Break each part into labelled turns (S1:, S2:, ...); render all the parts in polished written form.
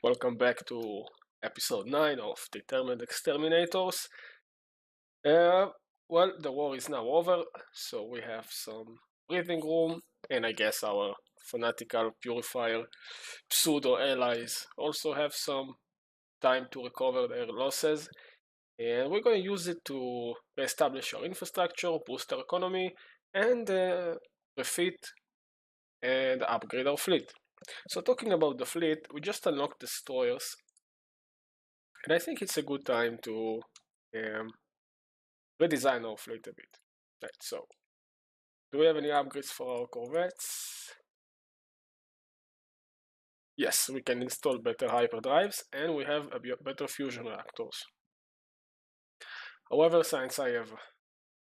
S1: Welcome back to episode 9 of Determined Exterminators. Well, the war is now over, so we have some breathing room, and I guess our fanatical purifier pseudo allies also have some time to recover their losses, and we're going to use it to reestablish our infrastructure, boost our economy, and refit and upgrade our fleet. So talking about the fleet, we just unlocked destroyers, and I think it's a good time to redesign our fleet a bit. Right, so do we have any upgrades for our corvettes? Yes, we can install better hyperdrives, and we have better fusion reactors. However, since I have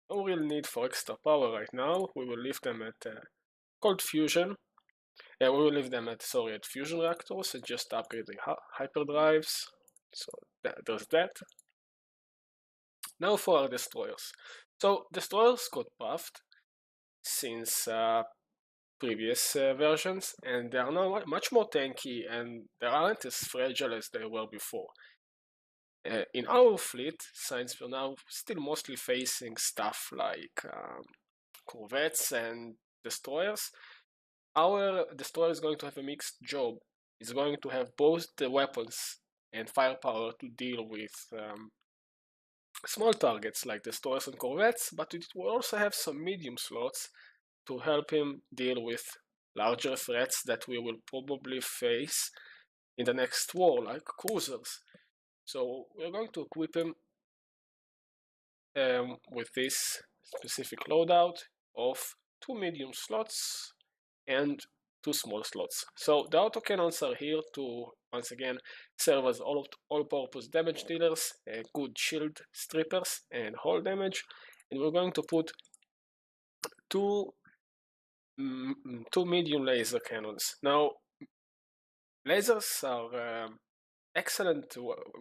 S1: no real need for extra power right now, we will leave them at cold fusion. We will leave them at fusion reactors and just upgrade the hyperdrives. So there's that. Now for our destroyers. So destroyers got buffed since previous versions, and they are now much more tanky, and they aren't as fragile as they were before. In our fleet, since we're now still mostly facing stuff like corvettes and destroyers, our destroyer is going to have a mixed job. It's going to have both the weapons and firepower to deal with small targets like destroyers and corvettes, but it will also have some medium slots to help him deal with larger threats that we will probably face in the next war, like cruisers. So we're going to equip him with this specific loadout of 2 medium slots and 2 small slots. So the autocannons are here to, once again, serve as all-purpose damage dealers, good shield strippers, and hull damage. And we're going to put two medium laser cannons. Now, lasers are excellent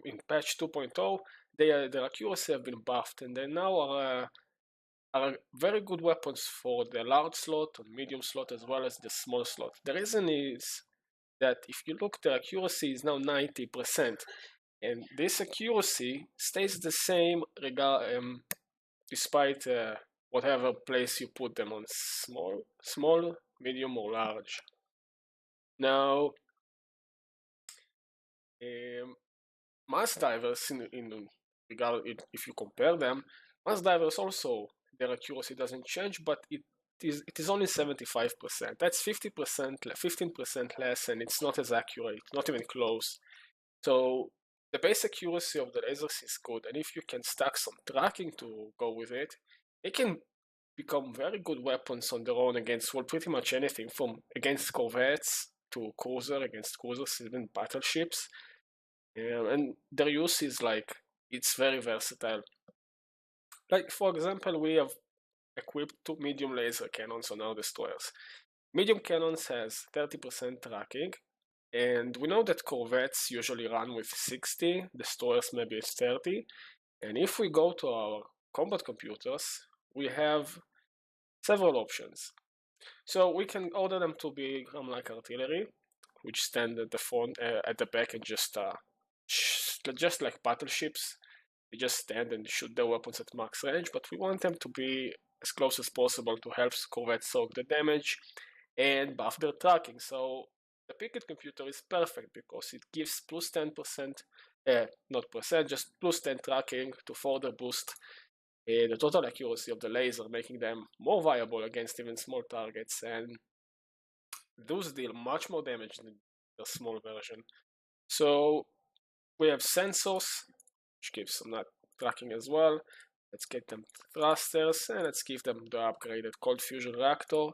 S1: in patch 2.0. Their accuracy have been buffed, and they now are very good weapons for the large slot and medium slot as well as the small slot. The reason is that if you look, the accuracy is now 90%, and this accuracy stays the same despite whatever place you put them on, small, medium, or large. Now, mass divers, if you compare them, mass divers also, their accuracy doesn't change, but it is only 75%. That's 15% less, and it's not as accurate, not even close. So the base accuracy of the lasers is good, and if you can stack some tracking to go with it, it can become very good weapons on their own against, well, pretty much anything, from against corvettes to against cruisers, even battleships. And their use is like, it's very versatile. Like, for example, we have equipped 2 medium laser cannons on our destroyers. Medium cannons has 30% tracking, and we know that corvettes usually run with 60, destroyers maybe 30, and if we go to our combat computers, we have several options. So we can order them to be like artillery, which stand at the front, at the back, and just like battleships. They just stand and shoot their weapons at max range, but we want them to be as close as possible to help corvettes soak the damage and buff their tracking. So the picket computer is perfect because it gives plus 10%, not percent, just plus 10 tracking to further boost the total accuracy of the laser, making them more viable against even small targets, and those deal much more damage than the small version. So we have sensors, which gives some tracking as well. Let's get them thrusters, and let's give them the upgraded cold fusion reactor.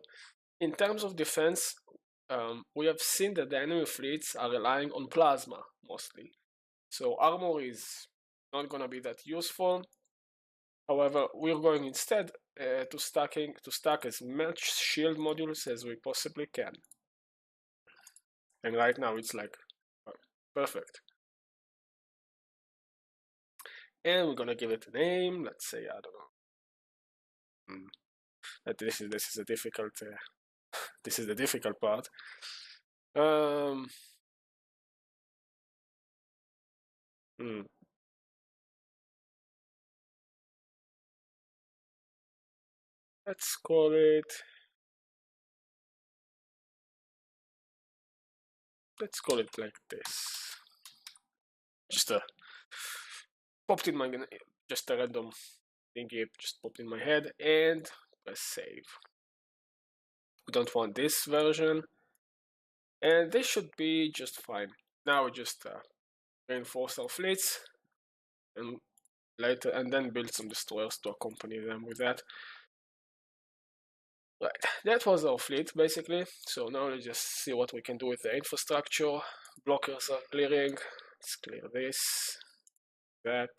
S1: In terms of defense, we have seen that the enemy fleets are relying on plasma mostly. So armor is not going to be that useful. However, we're going instead to stack as much shield modules as we possibly can. And right now it's like perfect. And we're gonna give it a name. Let's say, I don't know. This is a difficult. This is the difficult part. Hmm. Let's call it. Let's call it like this. Just popped in my just a random thingy just popped in my head and press save. We don't want this version, and this should be just fine. Now we just reinforce our fleets and later and then build some destroyers to accompany them with that. Right, that was our fleet basically. So now let's just see what we can do with the infrastructure. Blockers are clearing. Let's clear this, that.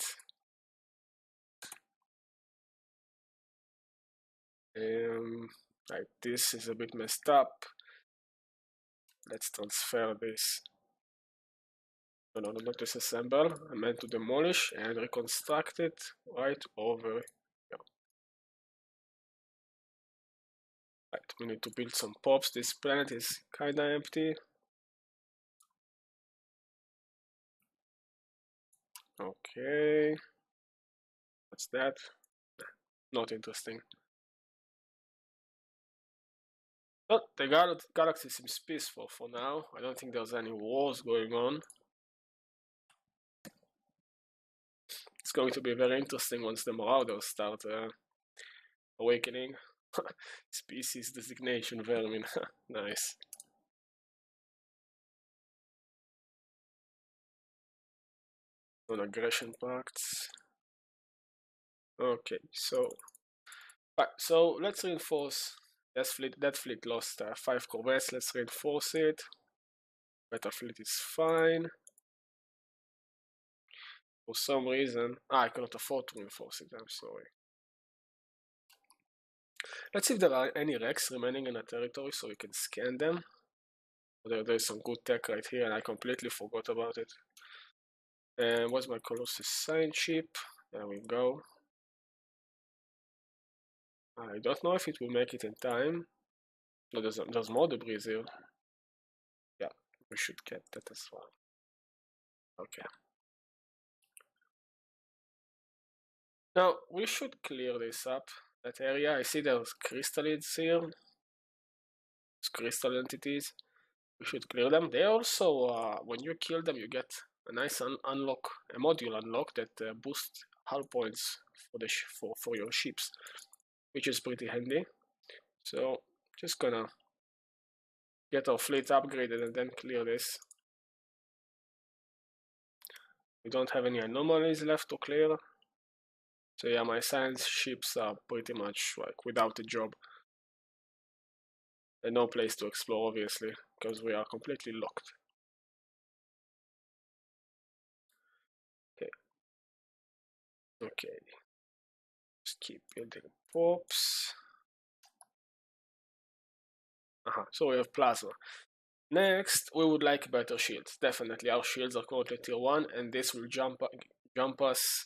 S1: Right, this is a bit messed up. Let's transfer this. No, not disassemble. I meant to demolish and reconstruct it right over here. Right, we need to build some pops. This planet is kinda empty. Okay. What's that? Not interesting. But the galaxy seems peaceful for now. I don't think there's any wars going on. It's going to be very interesting once the Marauders start awakening. Species designation vermin. Nice. Non-aggression pacts. Okay, so let's reinforce that fleet lost 5 corvettes. Let's reinforce it. Beta fleet is fine. For some reason, I cannot afford to reinforce it. I'm sorry. Let's see if there are any wrecks remaining in the territory so we can scan them. There's some good tech right here, and I completely forgot about it. And what's my Colossus sign ship? There we go. I don't know if it will make it in time. No, there's more debris here. Yeah, we should get that as well. Okay. Now, we should clear this up, that area. I see there's crystalids here. There's crystal entities. We should clear them. They also, when you kill them, you get a nice unlock, a module unlock that boosts hull points for your ships, which is pretty handy. So, just gonna get our fleet upgraded and then clear this. We don't have any anomalies left to clear. So yeah, my science ships are pretty much like without a job. And no place to explore, obviously, because we are completely locked. Okay. Just keep building pops. So we have plasma. Next, we would like better shields. Definitely, our shields are currently tier 1, and this will jump us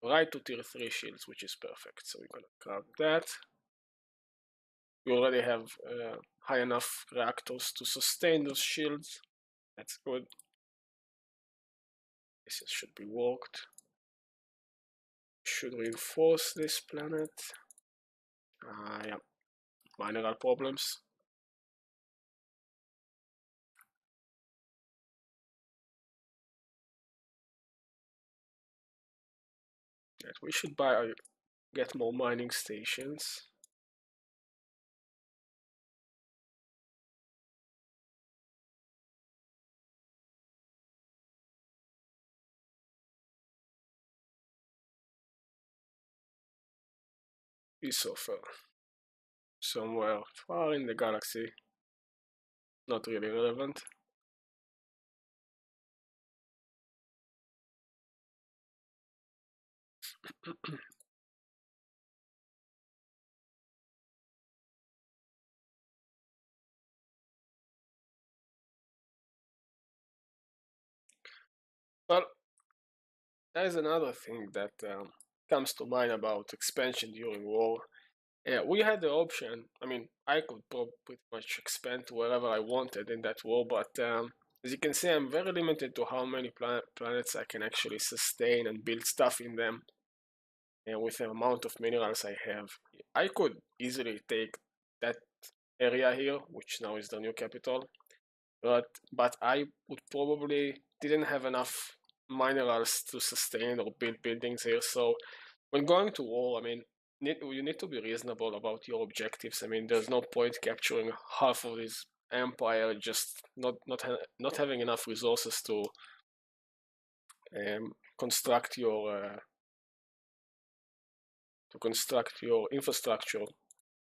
S1: right to tier 3 shields, which is perfect. So we're gonna grab that. We already have high enough reactors to sustain those shields. That's good. This should be worked. Should reinforce this planet. Yeah, mineral problems. That we should get more mining stations. Piece of somewhere far in the galaxy. Not really relevant. Well, there is another thing that comes to mind about expansion during war. Yeah, we had the option. I mean, I could pretty much expand to wherever I wanted in that war, but As you can see, I'm very limited to how many planets I can actually sustain and build stuff in them. And with the amount of minerals I have, I could easily take that area here, which now is the new capital. But I would probably didn't have enough minerals to sustain or build buildings here. So when going to war, I mean, you need to be reasonable about your objectives. I mean, there's no point capturing half of this empire just not having enough resources to construct your infrastructure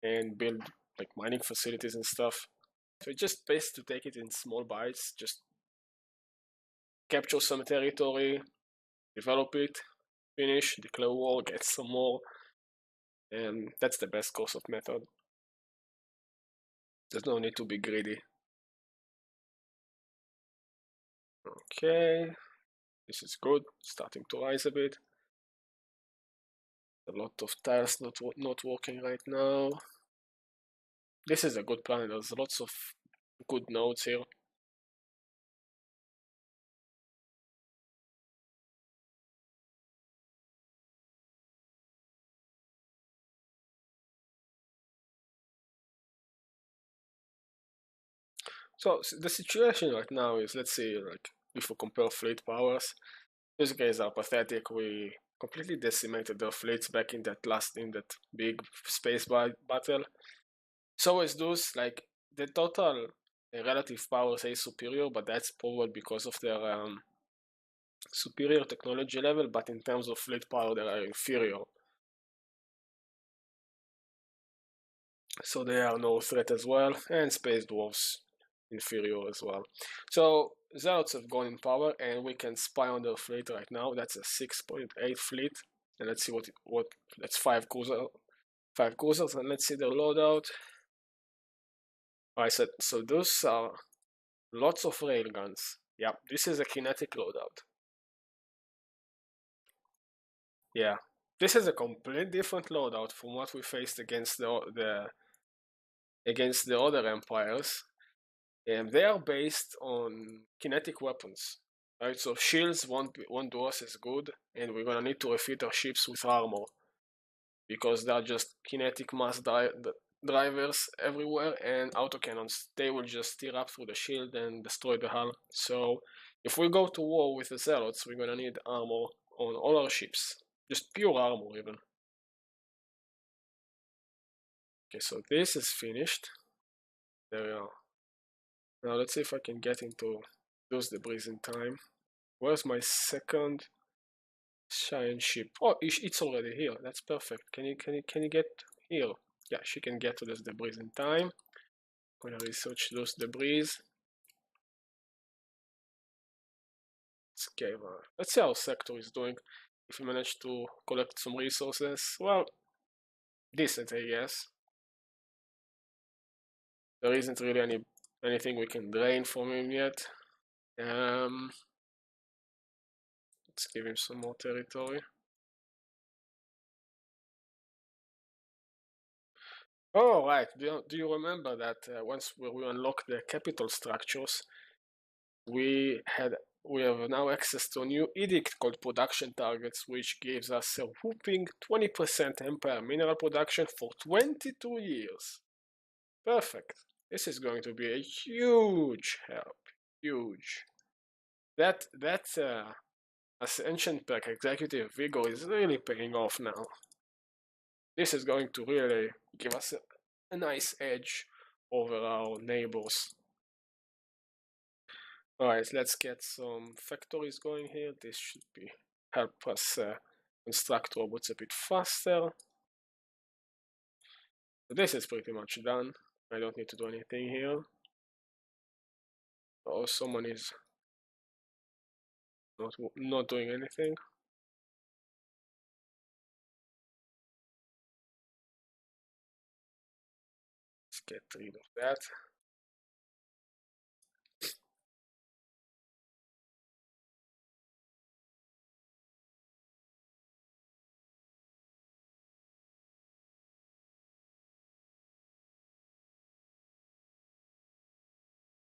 S1: and build like mining facilities and stuff. So it's just best to take it in small bites. Just capture some territory, develop it, finish, declare war, get some more, and that's the best course of method. There's no need to be greedy. Okay, this is good, starting to rise a bit. A lot of tiles not working right now. This is a good planet, there's lots of good nodes here. So the situation right now is, let's say, like if we compare fleet powers, these guys are pathetic. We completely decimated their fleets back in that big space battle. So is those like the total relative power say superior, but that's probably because of their superior technology level. But in terms of fleet power, they are inferior. So they are no threat as well, and space dwarfs inferior as well. So Zealots have gone in power, and we can spy on their fleet right now. That's a 6.8 fleet, and let's see what that's 5 cruisers, and let's see their loadout. I said so. Those are lots of railguns. Yeah, this is a kinetic loadout. Yeah, this is a complete different loadout from what we faced against the other empires. And they are based on kinetic weapons, right? So shields won't do us as good, and we're gonna need to refit our ships with armor because they are just kinetic mass drivers everywhere, and autocannons they will just tear up through the shield and destroy the hull. So if we go to war with the zealots, we're gonna need armor on all our ships, just pure armor even. Okay, so this is finished. There we are. Now let's see if I can get into those debris in time. Where's my second giant ship? Oh, it's already here. That's perfect. Can you get here? Yeah, she can get to those debris in time. I'm gonna research those debris. Let's see how sector is doing. If we manage to collect some resources, well, decent, I guess. There isn't really anything we can drain from him yet. Let's give him some more territory. Oh, right. Do you remember that once we unlocked the capital structures, we have now access to a new edict called production targets, which gives us a whooping 20% empire mineral production for 22 years. Perfect. This is going to be a huge help. Huge. That Ascension perk executive vigor is really paying off now. This is going to really give us a nice edge over our neighbors. Alright, let's get some factories going here. This should help us construct robots a bit faster. This is pretty much done. I don't need to do anything here. Oh, someone is not doing anything. Let's get rid of that.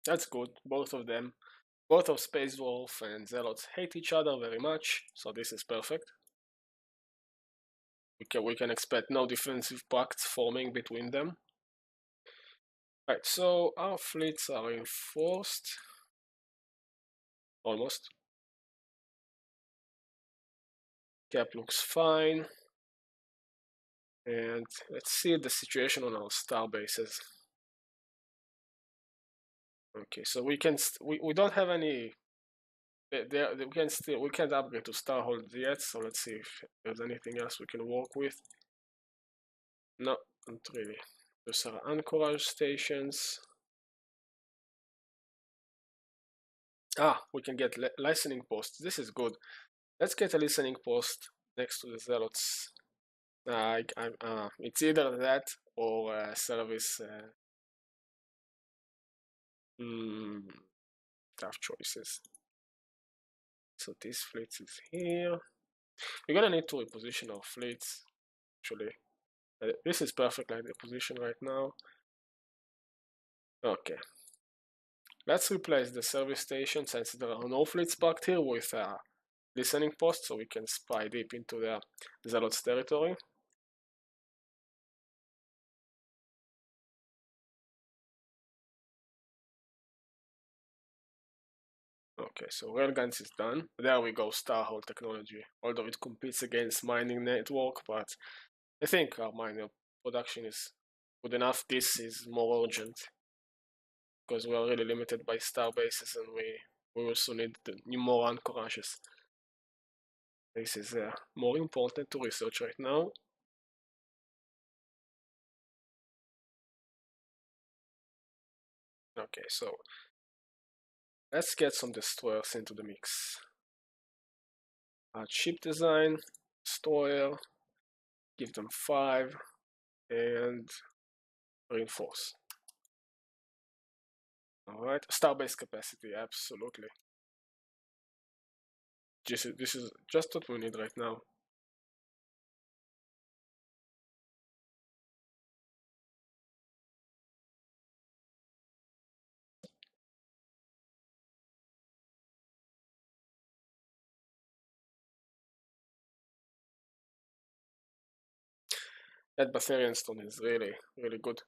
S1: That's good, both of them. Both of Space Wolf and Zealots hate each other very much, so this is perfect. We can expect no defensive pacts forming between them. Right, so our fleets are reinforced. Almost. Cap looks fine. And let's see the situation on our star bases. Okay, so we don't have any. We can't upgrade to Starhold yet. So let's see if there's anything else we can work with. No, not really. Those are anchorage stations. We can get listening posts. This is good. Let's get a listening post next to the Zealots. It's either that or service. Tough choices. So this fleet is here. We're gonna need to reposition our fleets. Actually, this is perfect like the position right now. Okay. Let's replace the service station since there are no fleets parked here with a listening post, so we can spy deep into the Zealots territory. Okay, so railguns is done. There we go, Starhold technology. Although it competes against mining network, but I think our miner production is good enough. This is more urgent because we are really limited by star bases, and we also need more anchorages. This is more important to research right now. Okay, so let's get some destroyers into the mix. Add ship design, destroyer, give them 5, and reinforce. Alright, starbase capacity, absolutely. This is just what we need right now. That Batharian stone is really, really good.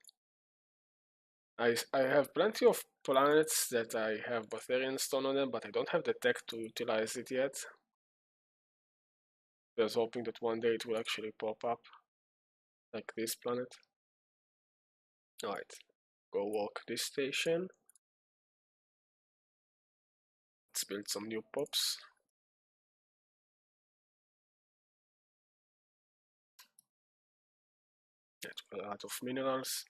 S1: I have plenty of planets that I have Batharian stone on them, but I don't have the tech to utilize it yet. I was hoping that one day it will actually pop up, like this planet. Alright, go walk this station. Let's build some new pops. Get a lot of minerals.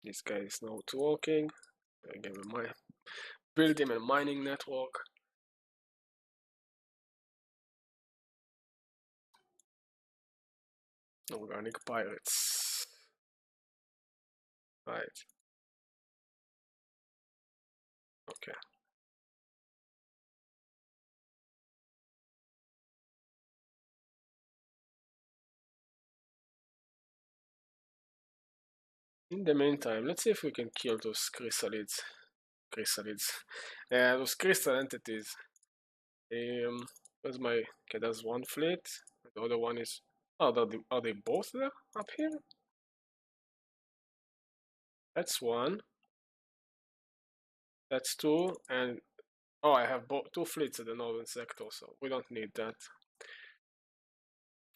S1: This guy is not working. I give him build him a mining network. Organic pirates. Right. Okay. In the meantime, let's see if we can kill those chrysalids. Those crystal entities. Where's my... Okay, there's one fleet. The other one is... Oh, are they both there? Up here? That's one. That's two. And... Oh, I have two fleets in the northern sector, so we don't need that.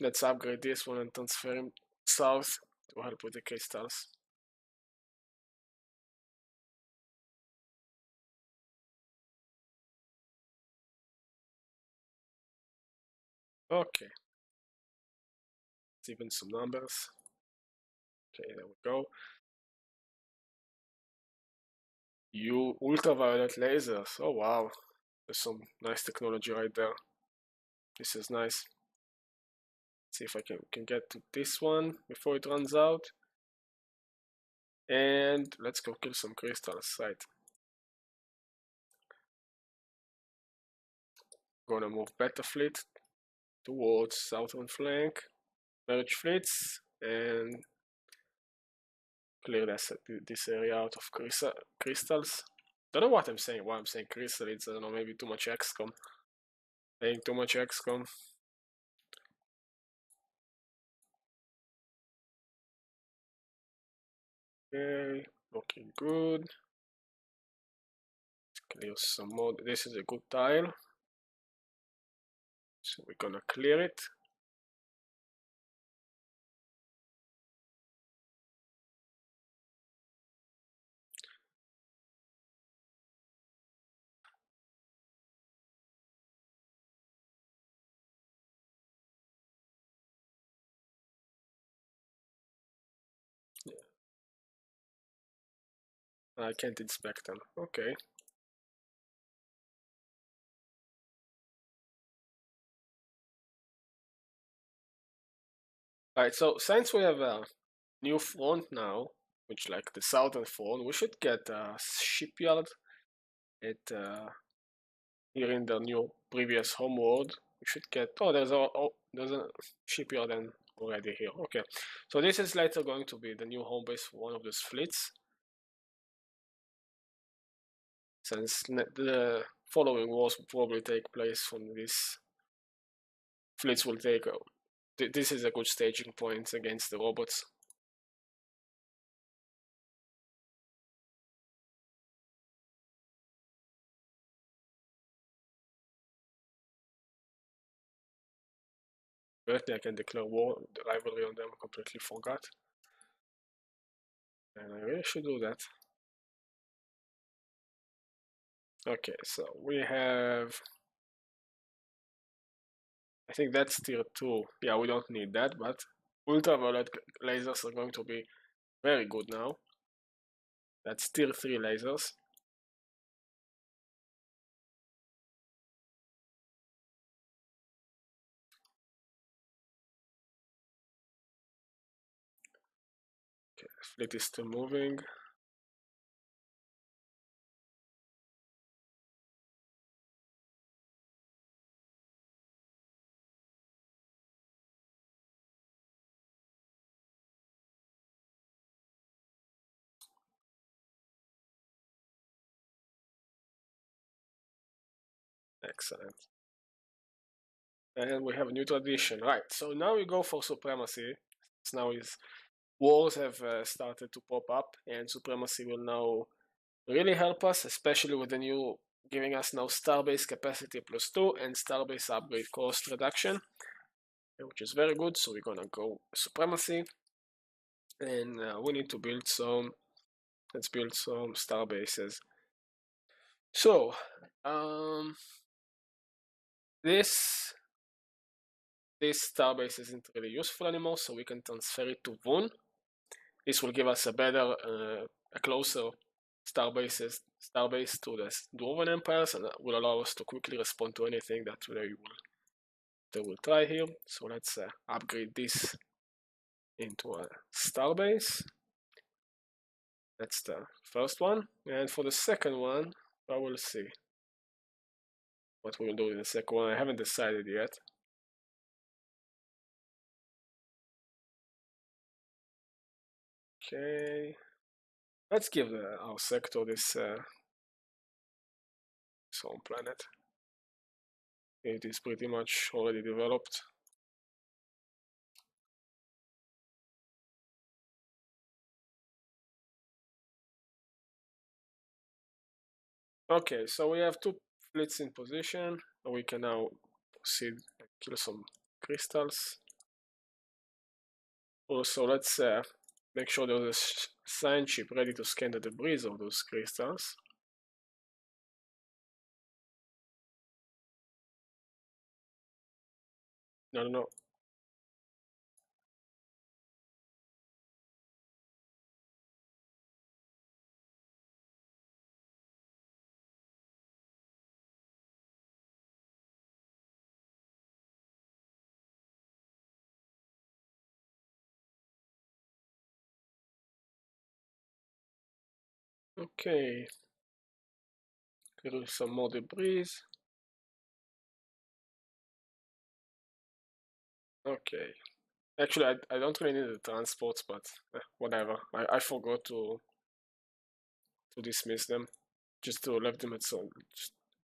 S1: Let's upgrade this one and transfer him south to help with the crystals. Okay. Let's even some numbers. Okay, there we go. You ultraviolet lasers. Oh wow. There's some nice technology right there. This is nice. Let's see if I can get to this one before it runs out. And let's go kill some crystals, right? Gonna move Beta Fleet towards southern flank. Merge fleets and clear this area out of crystals. Don't know what I'm saying. Why I'm saying crystal? It's, I don't know, maybe too much XCOM. Playing too much XCOM. Okay, looking good. Clear some more. This is a good tile. So we're gonna clear it. I can't inspect them. Okay. Alright, so since we have a new front now, which like the southern front, we should get a shipyard at here in the new previous homeworld. We should get, oh, there's a shipyard and already here. Okay, so this is later going to be the new home base for one of those fleets. Since the following wars will probably take place from this, fleets will take. This is a good staging point against the robots. Apparently, I can declare war, the rivalry on them. I completely forgot, and I really should do that. Okay, so we have. I think that's tier 2. Yeah, we don't need that, but ultraviolet lasers are going to be very good now. That's tier 3 lasers. Okay, fleet is still moving. Excellent. And we have a new tradition. Right, so now we go for supremacy. Now is wars have started to pop up, and supremacy will now really help us, especially with the new giving us now starbase capacity +2 and starbase upgrade cost reduction, which is very good. So we're gonna go supremacy, and we need to build some. Let's build some starbases. So this starbase isn't really useful anymore, so we can transfer it to Vun. This will give us a better, a closer starbase to the Dwarven Empires, and will allow us to quickly respond to anything that they will try here. So let's upgrade this into a starbase. That's the first one, and for the second one, I will see what we'll do in the second one. I haven't decided yet. Okay, let's give our sector this home planet. It is pretty much already developed. Okay, so we have 2 fleets in position. We can now proceed and kill some crystals. Also, let's make sure there's a sign ship ready to scan the debris of those crystals. No. Okay. Clear some more debris. Okay. Actually, I don't really need the transports, but whatever. I forgot to dismiss them. Just to left them at some.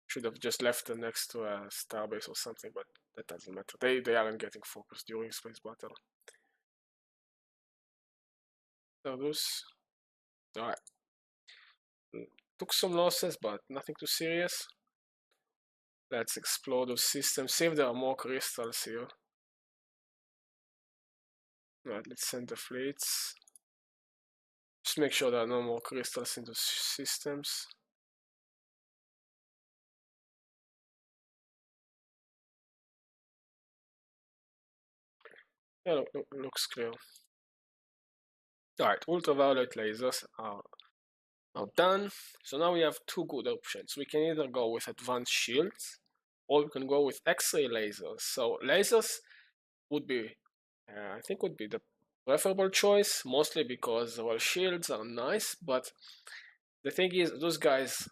S1: Should have just left them next to a starbase or something, but that doesn't matter. They aren't getting focused during space battle. So those. Alright. Took some losses, but nothing too serious. Let's explore those systems. See if there are more crystals here. Alright, let's send the fleets. Just make sure there are no more crystals in those systems. Yeah, looks clear. Alright, ultraviolet lasers are done. So now we have two good options. We can either go with advanced shields, or we can go with X-ray lasers. So lasers would be, I think, would be the preferable choice, mostly because, well, shields are nice, but the thing is, those guys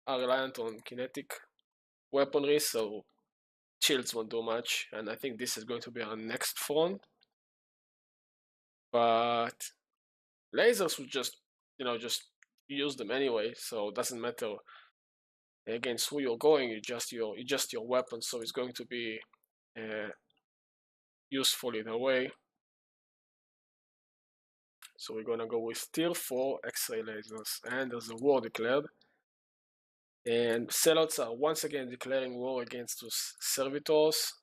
S1: are reliant on kinetic weaponry, so shields won't do much, and I think this is going to be our next front. But lasers would just, just use them anyway, so it doesn't matter against who you're going. It's just your weapon, so it's going to be useful in a way. So we're gonna go with tier 4 X-ray lasers, and there's a war declared. And Zealots are once again declaring war against those servitors,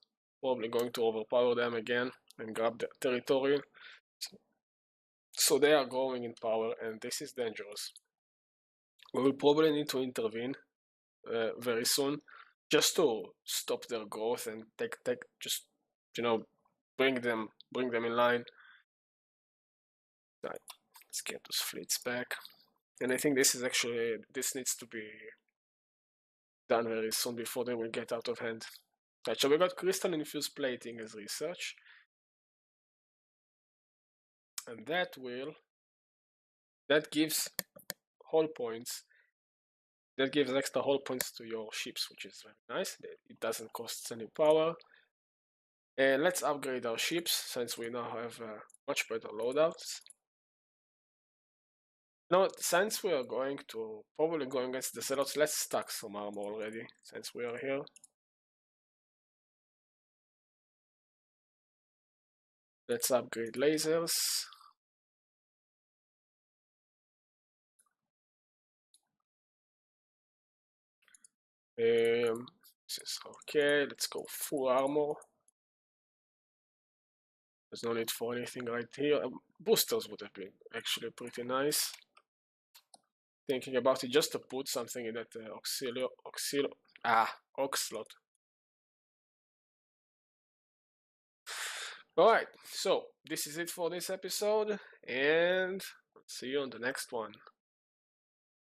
S1: probably going to overpower them again and grab their territory. So they are growing in power, and this is dangerous. We will probably need to intervene very soon, just to stop their growth and just bring them in line. Right, let's get those fleets back. And I think this needs to be done very soon before they will get out of hand. Right, so we got crystal infused plating as research, and that gives hull points. That gives extra hull points to your ships, which is very nice. It doesn't cost any power. And let's upgrade our ships, since we now have much better loadouts. Now, since we are probably going against the Zealots, let's stack some armor already, since we are here. Let's upgrade lasers. This is okay. Let's go full armor. There's no need for anything right here. Boosters would have been actually pretty nice. Thinking about it, just to put something in that Oxlot. Alright, so this is it for this episode, and see you on the next one.